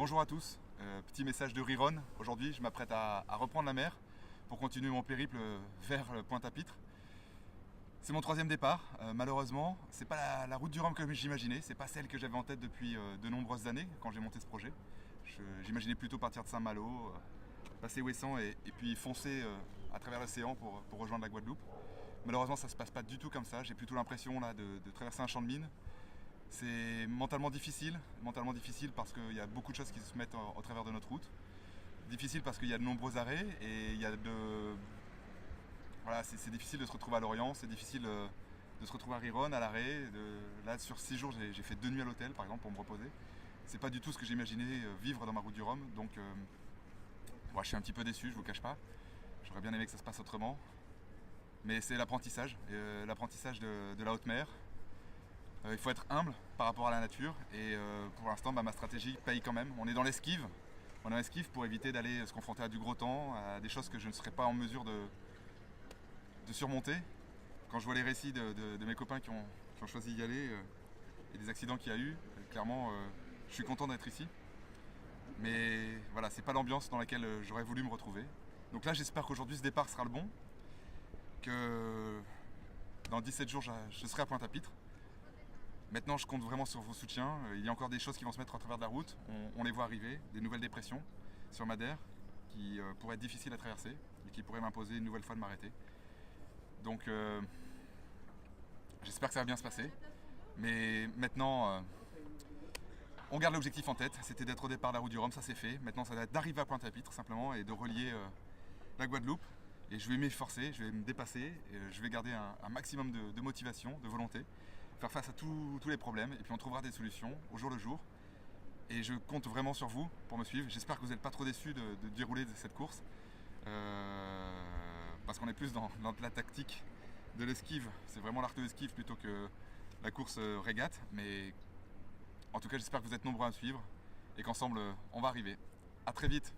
Bonjour à tous, petit message de Riron. Aujourd'hui, je m'apprête à reprendre la mer pour continuer mon périple vers Pointe-à-Pitre. C'est mon troisième départ. Malheureusement, c'est pas la route du Rhum comme j'imaginais, c'est pas celle que j'avais en tête depuis de nombreuses années quand j'ai monté ce projet. J'imaginais plutôt partir de Saint-Malo, passer Ouessant et puis foncer à travers l'océan pour rejoindre la Guadeloupe. Malheureusement, ça se passe pas du tout comme ça. J'ai plutôt l'impression là de traverser un champ de mine. C'est mentalement difficile parce qu'il y a beaucoup de choses qui se mettent au travers de notre route. Difficile parce qu'il y a de nombreux arrêts et il y a voilà, c'est difficile de se retrouver à Lorient, c'est difficile de se retrouver à Riron, à l'arrêt. Là, sur 6 jours, j'ai fait 2 nuits à l'hôtel, par exemple, pour me reposer. C'est pas du tout ce que j'imaginais vivre dans ma route du Rhum, donc je suis un petit peu déçu, je vous cache pas. J'aurais bien aimé que ça se passe autrement. Mais c'est l'apprentissage, l'apprentissage de la haute mer. Il faut être humble par rapport à la nature et pour l'instant ma stratégie paye quand même. On est dans l'esquive, on est dans l'esquive pour éviter d'aller se confronter à du gros temps, à des choses que je ne serais pas en mesure de surmonter. Quand je vois les récits de mes copains qui ont choisi d'y aller et des accidents qu'il y a eu, clairement je suis content d'être ici. Mais voilà, c'est pas l'ambiance dans laquelle j'aurais voulu me retrouver. Donc là j'espère qu'aujourd'hui ce départ sera le bon, que dans 17 jours je serai à Pointe-à-Pitre. Maintenant, je compte vraiment sur vos soutiens. Il y a encore des choses qui vont se mettre à travers de la route. On les voit arriver, des nouvelles dépressions sur Madère qui pourraient être difficiles à traverser et qui pourraient m'imposer une nouvelle fois de m'arrêter. Donc, j'espère que ça va bien se passer. Mais maintenant, on garde l'objectif en tête. C'était d'être au départ de la route du Rhum, ça c'est fait. Maintenant, ça va être d'arriver à Pointe-à-Pitre simplement et de relier la Guadeloupe. Et je vais m'efforcer, je vais me dépasser, et je vais garder un maximum de motivation, de volonté, faire face à tous les problèmes, et puis on trouvera des solutions au jour le jour. Et je compte vraiment sur vous pour me suivre. J'espère que vous n'êtes pas trop déçus de dérouler cette course, parce qu'on est plus dans la tactique de l'esquive. C'est vraiment l'art de l'esquive plutôt que la course régate. Mais en tout cas, j'espère que vous êtes nombreux à me suivre, et qu'ensemble, on va arriver. A très vite.